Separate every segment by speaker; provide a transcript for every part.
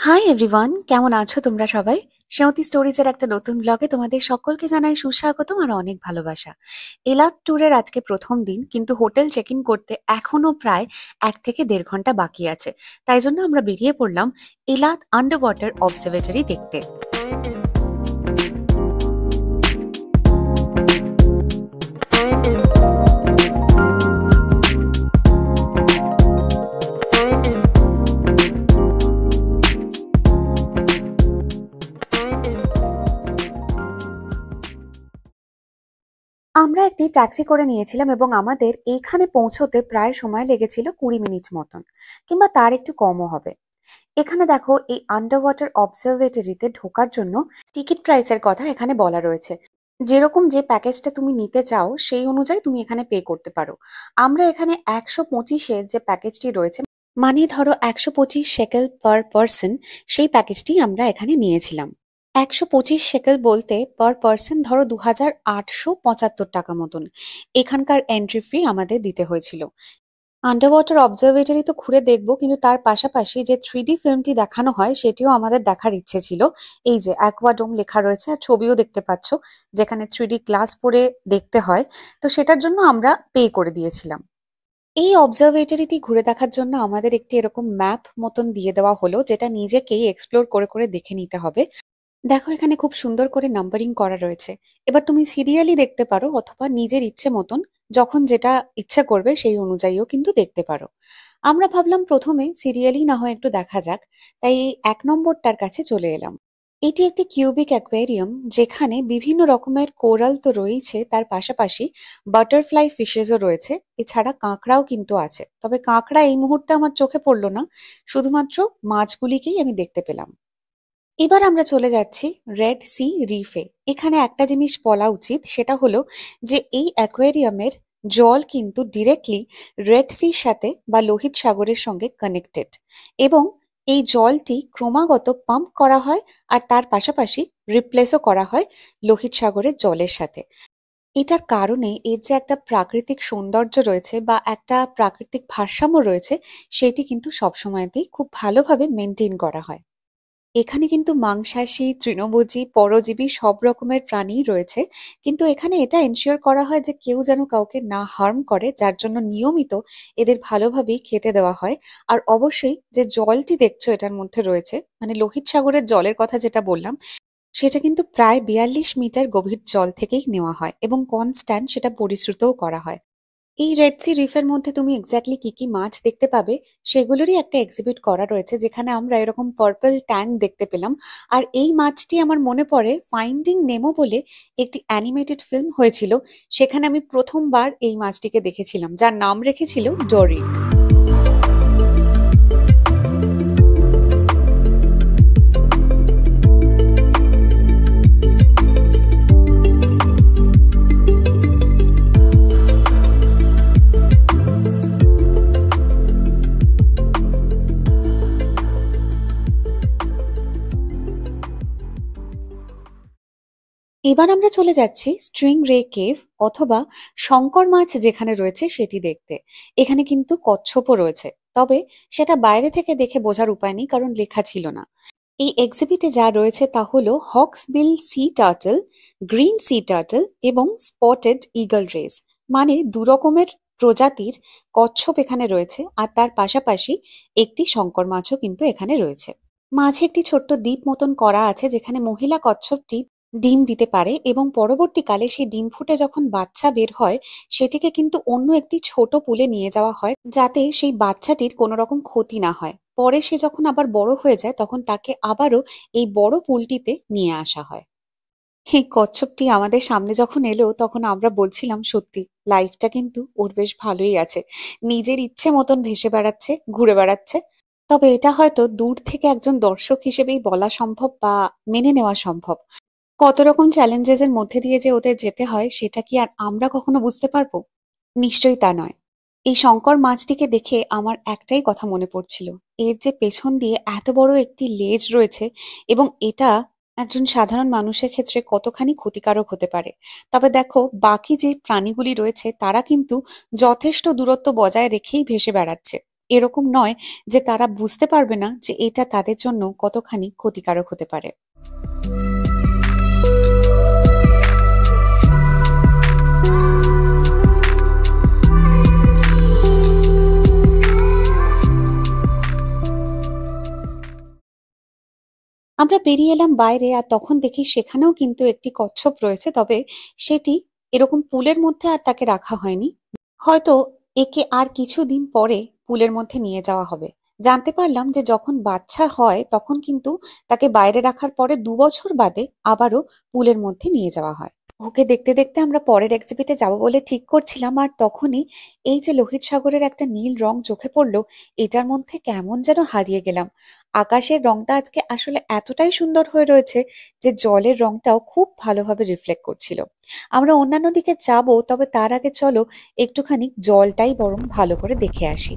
Speaker 1: Hi everyone, কেমন আছো তোমরা সবাই? সেমতি স্টোরিজ এর একটা নতুন ব্লগে তোমাদের সকলকে জানাই সুস্বাগতম আর অনেক ভালোবাসা। এলাদ ট্যুরের আজকে প্রথম দিন, কিন্তু হোটেল চেক ইন করতে এখনো প্রায় 1 থেকে 1.5 ঘন্টা বাকি আছে। তাই জন্য আমরা বেরিয়ে পড়লাম এলাদ আন্ডার ওয়াটার অবজারভেটরি দেখতে। আমরা একটি ট্যাক্সি করে নিয়েছিলাম এবং আমাদের এইখানে পৌঁছতে প্রায় সময় লেগেছিল 20 মিনিট মতন, কিংবা তার একটু কমও হবে। এখানে দেখো, এই আন্ডার ওয়াটার অবজারভেটরিতে ঢোকার জন্য টিকিট প্রাইসের কথা এখানে বলা রয়েছে। যেরকম যে প্যাকেজটা তুমি নিতে চাও সেই অনুযায়ী তুমি এখানে পে করতে পারো। আমরা এখানে 125-এর যে প্যাকেজটি রয়েছে, মানে ধরো 125 শেকেল পার পার্সন, সেই প্যাকেজটি আমরা এখানে নিয়েছিলাম। 125 শেকেল বলতে পার পার্সন ধরো 2875 টাকা মতন এখানকার এন্ট্রি ফি আমাদের দিতে হয়েছিল। আন্ডার ওয়াটার অবজারভেটরি তো ঘুরে দেখবো, কিন্তু তার পাশাপাশি যে 3D ফিল্মটি দেখানো হয় সেটিও আমাদের দেখার ইচ্ছে ছিল। এই যে অ্যাকোয়াডোম লেখা রয়েছে আর ছবিও দেখতে পাচ্ছ, যেখানে 3D গ্লাস পরে দেখতে হয়। তো সেটার জন্য আমরা পে করে দিয়েছিলাম। এই অবজারভেটরিটি ঘুরে দেখার জন্য আমাদের একটি এরকম ম্যাপ মতন দিয়ে দেওয়া হলো, যেটা নিজেকেই এক্সপ্লোর করে করে দেখে নিতে হবে। দেখো, এখানে খুব সুন্দর করে নাম্বারিং করা রয়েছে। এবার তুমি সিরিয়ালি দেখতে পারো অথবা নিজের ইচ্ছে মতন যখন যেটা ইচ্ছে করবে সেই অনুযায়ীও কিন্তু দেখতে পারো। আমরা ভাবলাম প্রথমে সিরিয়ালি না হয় একটু দেখা যাক, তাই এই 1 নম্বরটার কাছে চলে এলাম। এটি একটি কিউবিক অ্যাকোয়ারিয়াম, যেখানে বিভিন্ন রকমের কোরাল তো রয়েছে, তার পাশাপাশি বাটারফ্লাই ফিশেসও রয়েছে। এছাড়া কাঁকড়াও কিন্তু আছে, তবে কাঁকড়া এই মুহূর্তে আমার চোখে পড়লো না, শুধুমাত্র মাছগুলিকেই আমি দেখতে পেলাম। এবার আমরা চলে যাচ্ছি রেড সি রিফে। এখানে একটা জিনিস বলা উচিত, সেটা হলো যে এই অ্যাকোয়ারিয়ামের জল কিন্তু ডিরেক্টলি রেড সির সাথে বা লোহিত সাগরের সঙ্গে কানেক্টেড, এবং এই জলটি ক্রমাগত পাম্প করা হয় আর তার পাশাপাশি রিপ্লেসও করা হয় লোহিত সাগরের জলের সাথে। এটার কারণে এর যে একটা প্রাকৃতিক সৌন্দর্য রয়েছে বা একটা প্রাকৃতিক ভারসাম্য রয়েছে, সেটি কিন্তু সবসময়তেই খুব ভালোভাবে মেনটেন করা হয়। এখানে কিন্তু মাংসাশী, তৃণভোজী, পরজীবী সব রকমের প্রাণীই রয়েছে। কিন্তু এখানে এটা এনশিওর করা হয় যে কেউ যেন কাউকে না হার্ম করে, যার জন্য নিয়মিত এদের ভালোভাবেই খেতে দেওয়া হয়। আর অবশ্যই যে জলটি দেখছো এটার মধ্যে রয়েছে, মানে লোহিত সাগরের জলের কথা যেটা বললাম, সেটা কিন্তু প্রায় 42 মিটার গভীর জল থেকেই নেওয়া হয় এবং কনস্ট্যান্ট সেটা পরিশ্রুতও করা হয়। এই রেড সি রিফের মধ্যে তুমি এক্স্যাক্টলি কি কি মাছ দেখতে পাবে সেগুলোরই একটা এক্সিবিট করা রয়েছে, যেখানে আমরা এরকম পার্পল ট্যাঙ্ক দেখতে পেলাম। আর এই মাছটি আমার মনে পড়ে ফাইন্ডিং নেমো বলে একটি অ্যানিমেটেড ফিল্ম হয়েছিল, সেখানে আমি প্রথমবার এই মাছটিকে দেখেছিলাম, যার নাম রেখেছিল ডরি। এবার আমরা চলে যাচ্ছি স্ট্রিং রে কেভ, অথবা শঙ্কর মাছ যেখানে রয়েছে সেটি দেখতে। এখানে কিন্তু কচ্ছপও রয়েছে, তবে সেটা বাইরে থেকে দেখে বোঝার উপায় নেই, কারণ লেখা ছিল না। এই এক্সিবিটে যা রয়েছে তা হলো hawksbill sea turtle, green sea turtle এবং স্পটেড ইগল রেস, মানে 2 রকমের প্রজাতির কচ্ছপ এখানে রয়েছে। আর তার পাশাপাশি একটি শঙ্কর মাছও কিন্তু এখানে রয়েছে। মাঝে একটি ছোট্ট দ্বীপ মতন করা আছে, যেখানে মহিলা কচ্ছপটি ডিম দিতে পারে এবং পরবর্তীকালে সেই ডিম ফুটে যখন বাচ্চা বের হয়, সেটিকে কিন্তু অন্য একটি ছোট পুলে নিয়ে যাওয়া হয়, যাতে সেই বাচ্চাটির কোনো রকম ক্ষতি না হয়। পরে সে যখন আবার বড় হয়ে যায়, তখন তাকে আবারও এই বড় পুলটিতে নিয়ে আসা হয়। এই কচ্ছপটি আমাদের সামনে যখন এলো, তখন আমরা বলছিলাম সত্যি লাইফটা কিন্তু ওর বেশ ভালোই আছে, নিজের ইচ্ছে মতন ভেসে বেড়াচ্ছে, ঘুরে বেড়াচ্ছে। তবে এটা হয়তো দূর থেকে একজন দর্শক হিসেবেই বলা সম্ভব বা মেনে নেওয়া সম্ভব। কত রকম চ্যালেঞ্জেস এর মধ্যে দিয়ে যে ওদের যেতে হয়, সেটা কি আর আমরা কখনো বুঝতে পারবো? নিশ্চয়ই তা নয়। এই শঙ্কর মাছটিকে দেখে আমার একটাই কথা মনে পড়ছিল, এর যে পেছন দিয়ে এত বড় একটি লেজ রয়েছে, এবং এটা একজন সাধারণ মানুষের ক্ষেত্রে কতখানি ক্ষতিকারক হতে পারে। তবে দেখো, বাকি যে প্রাণীগুলি রয়েছে তারা কিন্তু যথেষ্ট দূরত্ব বজায় রেখেই ভেসে বেড়াচ্ছে। এরকম নয় যে তারা বুঝতে পারবে না যে এটা তাদের জন্য কতখানি ক্ষতিকারক হতে পারে। আমরা বেরিয়ে এলাম বাইরে, আর তখন দেখি সেখানেও কিন্তু একটি কচ্ছপ রয়েছে, তবে সেটি এরকম পুলের মধ্যে আর তাকে রাখা হয়নি। হয়তো একে আর কিছুদিন পরে পুলের মধ্যে নিয়ে যাওয়া হবে। জানতে পারলাম যে যখন বাচ্চা হয় তখন কিন্তু তাকে বাইরে রাখার পরে ২ বছর বাদে আবারও পুলের মধ্যে নিয়ে যাওয়া হয়। ওকে দেখতে দেখতে আমরা পরের এক্সিবিটে যাব বলে ঠিক করছিলাম, আর তখনই এই যে লোহিত সাগরের একটা নীল রং চোখে পড়লো, এটার মধ্যে কেমন যেন হারিয়ে গেলাম। আকাশের রংটা আজকে আসলে এতটাই সুন্দর হয়ে রয়েছে যে জলের রংটাও খুব ভালোভাবে রিফ্লেক্ট করছিল। আমরা অন্যান্য দিকে যাব, তবে তার আগে চলো একটুখানি জলটাই বরং ভালো করে দেখে আসি।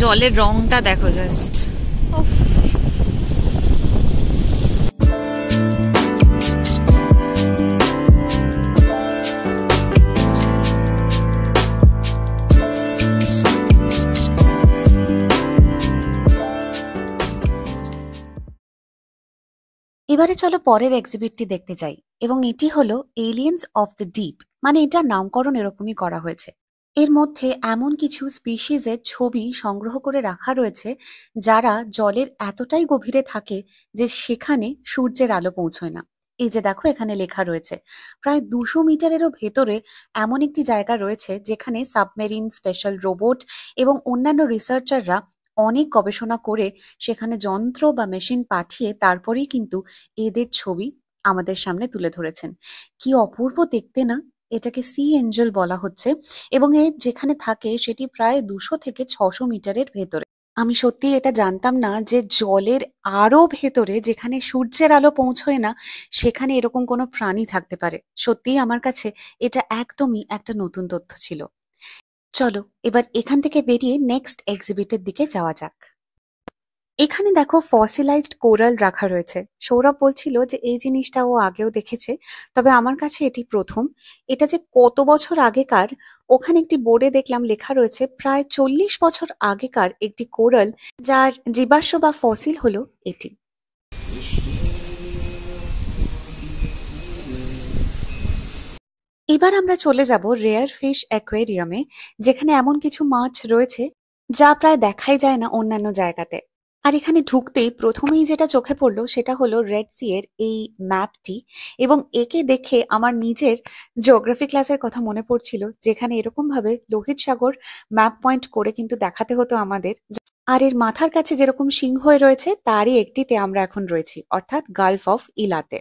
Speaker 1: জলের রংটা দেখো জাস্ট। এবারে চলো পরের এক্সিবিটটি দেখতে যাই, এবং এটি হলো এলিয়েন্স অফ দ্য ডিপ। মানে এটার নামকরণ এরকমই করা হয়েছে। এর মধ্যে এমন কিছু স্পিসিজের ছবি সংগ্রহ করে রাখা রয়েছে যারা জলের এতটাই গভীরে থাকে যে সেখানে সূর্যের আলো পৌঁছয় না। এই যে দেখো এখানে লেখা রয়েছে প্রায় ২০০ মিটারেরও ভেতরে এমন একটি জায়গা রয়েছে যেখানে সাবমেরিন, স্পেশাল রোবট এবং অন্যান্য রিসার্চাররা অনেক গবেষণা করে সেখানে যন্ত্র বা মেশিন পাঠিয়ে তারপরেই কিন্তু এদের ছবি আমাদের সামনে তুলে ধরেছেন। কি অপূর্ব দেখতে না! এটাকে সি এঞ্জেল বলা হচ্ছে, এবং এর যেখানে থাকে সেটি প্রায় ২০০ থেকে ৬০০ মিটারের ভেতরে। আমি সত্যি এটা জানতাম না যে জলের আরো ভেতরে, যেখানে সূর্যের আলো পৌঁছয় না, সেখানে এরকম কোনো প্রাণী থাকতে পারে। সত্যিই আমার কাছে এটা একদমই একটা নতুন তথ্য ছিল। চলো এবার এখান থেকে বেরিয়ে নেক্সট এক্সিবিটের দিকে যাওয়া যাক। এখানে দেখো ফসিলাইজড কোরাল রাখা রয়েছে। সৌরভ বলছিল যে এই জিনিসটা ও আগেও দেখেছে, তবে আমার কাছে এটি প্রথম। এটা যে কত বছর আগেকার, ওখানে একটি বোর্ডে দেখলাম লেখা রয়েছে প্রায় ৪০ বছর আগেকার একটি কোরাল, যার জীবাশ্ম বা ফসিল হলো এটি। এবার আমরা চলে যাব রেয়ার ফিশ অ্যাকোয়ারিয়ামে, যেখানে এমন কিছু মাছ রয়েছে যা প্রায় দেখাই যায় না অন্যান্য জায়গাতে। আর এখানে ঢুকতেই প্রথমেই যেটা চোখে পড়লো সেটা হলো রেড সি এর এই ম্যাপটি, এবং একে দেখে আমার নিজের জিওগ্রাফি ক্লাসের কথা মনে পড়ছিল, যেখানে এরকম ভাবে লোহিত সাগর ম্যাপ পয়েন্ট করে কিন্তু দেখাতে হতো আমাদের। আর এর মাথার কাছে যেরকম সিংহ হয়ে রয়েছে তারই একটিতে আমরা এখন রয়েছি, অর্থাৎ গালফ অফ ইলাতে।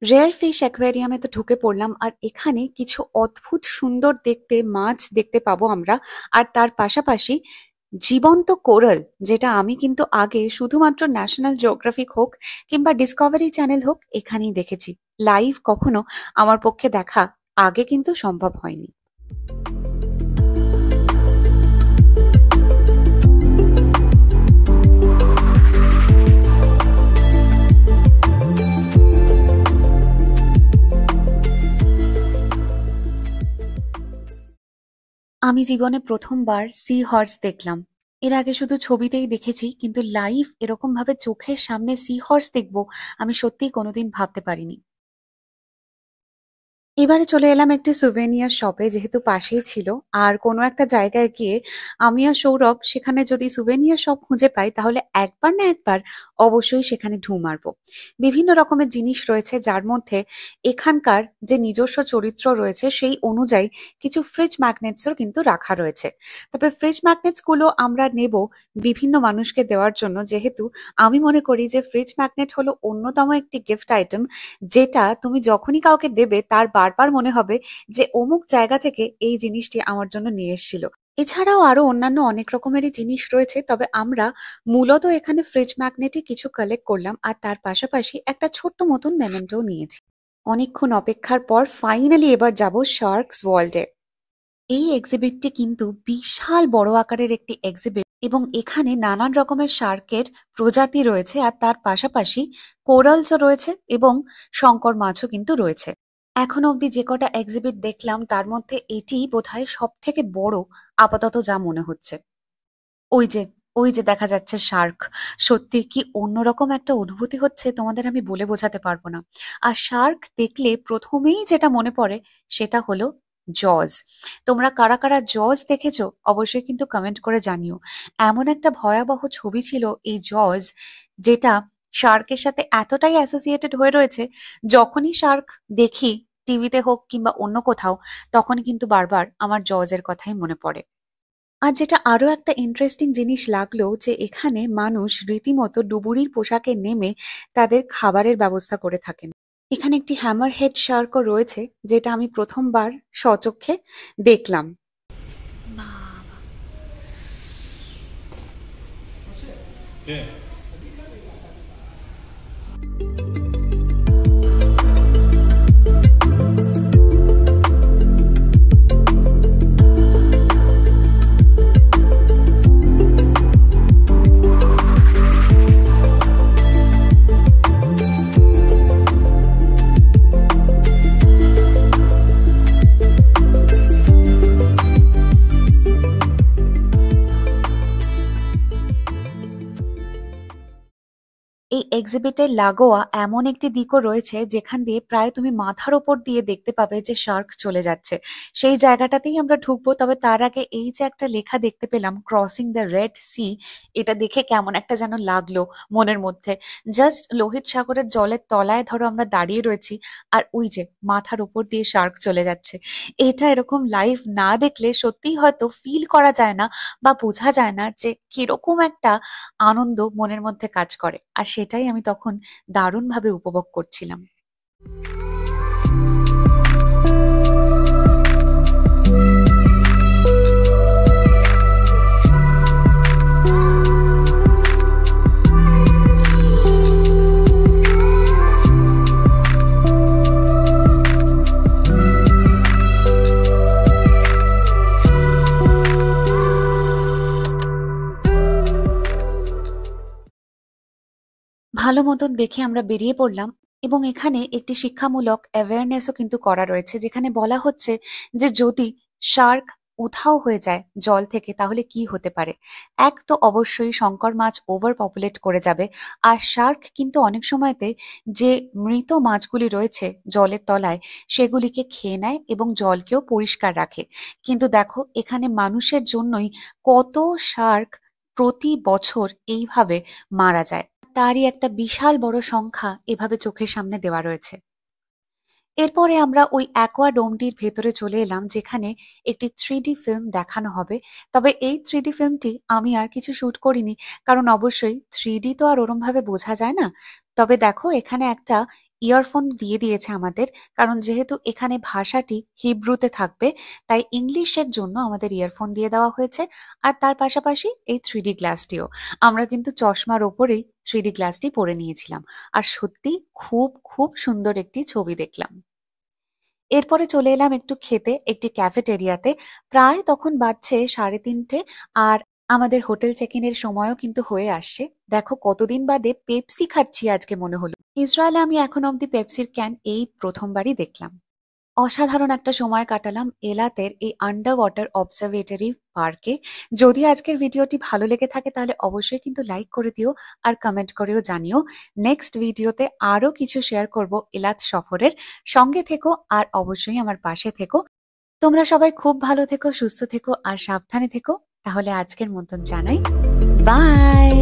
Speaker 1: রেয়ার ফিশ অ্যাকোয়ারিয়ামে তো ঢুকে পড়লাম, আর এখানে কিছু অদ্ভুত সুন্দর দেখতে মাছ দেখতে পাবো আমরা। আর তার পাশাপাশি জীবন্ত কোরাল, যেটা আমি কিন্তু আগে শুধুমাত্র ন্যাশনাল জিওগ্রাফিক হোক কিংবা ডিসকভারি চ্যানেল হোক এখানেই দেখেছি। লাইভ কখনো আমার পক্ষে দেখা আগে কিন্তু সম্ভব হয়নি। আমি জীবনে প্রথমবার সি হর্স দেখলাম। এর আগে শুধু ছবিতেই দেখেছি, কিন্তু লাইভ এরকম ভাবে চোখের সামনে সি হর্স দেখবো আমি সত্যিই কোনোদিন ভাবতে পারিনি। এবারে চলে এলাম একটি সুভেনিয়ার শপে, যেহেতু পাশেই ছিল। আর কোনো একটা জায়গায় গিয়ে আমি আর সৌরভ সেখানে যদি সুভেনিয়ার শপ খুঁজে পাই তাহলে একবার না একবার অবশ্যই সেখানে ঢু মারবো। বিভিন্ন রকমের জিনিস রয়েছে, যার মধ্যে এখানকার যে নিজস্ব চরিত্র রয়েছে সেই অনুযায়ী কিছু ফ্রিজ ম্যাগনেটসও কিন্তু রাখা রয়েছে। তবে ফ্রিজ ম্যাগনেটস গুলো আমরা নেব বিভিন্ন মানুষকে দেওয়ার জন্য, যেহেতু আমি মনে করি যে ফ্রিজ ম্যাগনেট হলো অন্যতম একটি গিফট আইটেম, যেটা তুমি যখনই কাউকে দেবে তার বারবার মনে হবে যে অমুক জায়গা থেকে এই জিনিসটি আমার জন্য নিয়ে এসেছিল। এছাড়াও আরো অন্যান্য অনেক রকমেরই জিনিস রয়েছে, তবে আমরা মূলত এখানে ফ্রিজ ম্যাগনেটই কিছু কালেক্ট করলাম, আর তার পাশাপাশি একটা ছোট্ট মতন মেমেন্টোও নিয়েছি। অনেকক্ষণ অপেক্ষার পর ফাইনালি এবার যাব শার্কস ওয়ার্ল্ডে। এই এক্সিবিটটি কিন্তু বিশাল বড় আকারের একটি এক্সিবিট এবং এখানে নানান রকমের শার্কের প্রজাতি রয়েছে আর তার পাশাপাশি কোরালসও রয়েছে এবং শঙ্কর মাছও কিন্তু রয়েছে। এখনো অবধি যে কটা এক্সিবিট দেখলাম তার মধ্যে এটি বোধহয় সব থেকে বড় আপাতত যা মনে হচ্ছে। ওই যে ওই যে দেখা যাচ্ছে শার্ক। সত্যি কি অন্যরকম একটা অনুভূতি হচ্ছে, তোমাদের আমি বলে বোঝাতে পারবো না। আর শার্ক দেখলে প্রথমেই যেটা মনে পড়ে সেটা হলো জজ। তোমরা কারা কারা জজ দেখেছো অবশ্যই কিন্তু কমেন্ট করে জানিও। এমন একটা ভয়াবহ ছবি ছিল এই জজ, যেটা শার্কের সাথে এতটাই অ্যাসোসিয়েটেড হয়ে রয়েছে, যখনই শার্ক দেখি টিভিতে হোক কিংবা অন্য কোথাও, তখনই কিন্তু বারবার আমার জজের কথাই মনে পড়ে। আর যেটা আরো একটা ইন্টারেস্টিং জিনিস লাগলো যে এখানে মানুষ রীতিমতো ডুবুরির পোশাকে নেমে তাদের খাবারের ব্যবস্থা করে থাকেন। এখানে একটি হ্যামার হেড শার্কও রয়েছে, যেটা আমি প্রথমবার স্বচক্ষে দেখলাম। এই এক্সিবিটের লাগোয়া এমন একটি দিকও রয়েছে যেখান দিয়ে প্রায় তুমি মাথার ওপর দিয়ে দেখতে পাবে যে শার্ক চলে যাচ্ছে। সেই জায়গাটাতেই আমরা ঢুকবো, তবে তার আগে এই যে একটা লেখা দেখতে পেলাম, ক্রসিং দ্য রেড সি, এটা দেখে কেমন একটা যেন লাগলো মনের মধ্যে। জাস্ট লোহিত সাগরের জলের তলায় ধরো আমরা দাঁড়িয়ে রয়েছি, আর ওই যে মাথার ওপর দিয়ে শার্ক চলে যাচ্ছে। এটা এরকম লাইভ না দেখলে সত্যিই হয়তো ফিল করা যায় না বা বোঝা যায় না যে কিরকম একটা আনন্দ মনের মধ্যে কাজ করে। আর সেটাই আমি তখন দারুণভাবে উপভোগ করছিলাম। ভালো মতন দেখে আমরা বেরিয়ে পড়লাম এবং এখানে একটি শিক্ষামূলক অ্যাওয়ারনেসও কিন্তু করা রয়েছে, যেখানে বলা হচ্ছে যে যদি শার্ক উধাও হয়ে যায় জল থেকে তাহলে কি হতে পারে। এক তো অবশ্যই শঙ্কর মাছ ওভার পপুলেট করে যাবে, আর শার্ক কিন্তু অনেক সময়তে যে মৃত মাছগুলি রয়েছে জলের তলায় সেগুলিকে খেয়ে নেয় এবং জলকেও পরিষ্কার রাখে। কিন্তু দেখো এখানে মানুষের জন্যই কত শার্ক প্রতি বছর এইভাবে মারা যায়, তারই একটা বিশাল বড় সংখ্যা এভাবে চোখের সামনে দেওয়া রয়েছে। এরপরে আমরা ওই অ্যাকোয়াডোমটির ভেতরে চলে এলাম, যেখানে একটি 3D ফিল্ম দেখানো হবে। তবে এই 3D ফিল্মটি আমি আর কিছু শুট করিনি, কারণ অবশ্যই 3D তো আর ওরম ভাবে বোঝা যায় না। তবে দেখো এখানে একটা ইয়ারফোন দিয়ে দিয়েছে আমাদের, কারণ যেহেতু এখানে ভাষাটি হিব্রুতে থাকবে তাই ইংলিশের জন্য আমাদের ইয়ারফোন দিয়ে দেওয়া হয়েছে। আর তার পাশাপাশি এই 3D গ্লাসটিও, আমরা কিন্তু চশমার ওপরেই 3D গ্লাসটি পরে নিয়েছিলাম। আর সত্যি খুব খুব সুন্দর একটি ছবি দেখলাম। এরপরে চলে এলাম একটু খেতে একটি ক্যাফেটেরিয়াতে। প্রায় তখন বাজছে 3:30, আর আমাদের হোটেল চেক ইনের সময়ও কিন্তু হয়ে আসছে। দেখো কতদিন বাদে পেপসি খাচ্ছি আজকে মনে হলো। ইসরায়েলে আমি এখন অব্দি পেপসির ক্যান এই প্রথমবারই দেখলাম। অসাধারণ একটা সময় কাটালাম এলাতের এই আন্ডার ওয়াটার অবজারভেটরি পার্কে। যদি আজকের ভিডিওটি ভালো লেগে থাকে তাহলে অবশ্যই কিন্তু লাইক করে দিও আর কমেন্ট করেও জানিও। নেক্সট ভিডিওতে আরো কিছু শেয়ার করব এলাত সফরের। সঙ্গে থেকো আর অবশ্যই আমার পাশে থেকো। তোমরা সবাই খুব ভালো থেকো, সুস্থ থেকো আর সাবধানে থেকো। তাহলে আজকের মতন জানাই বাই।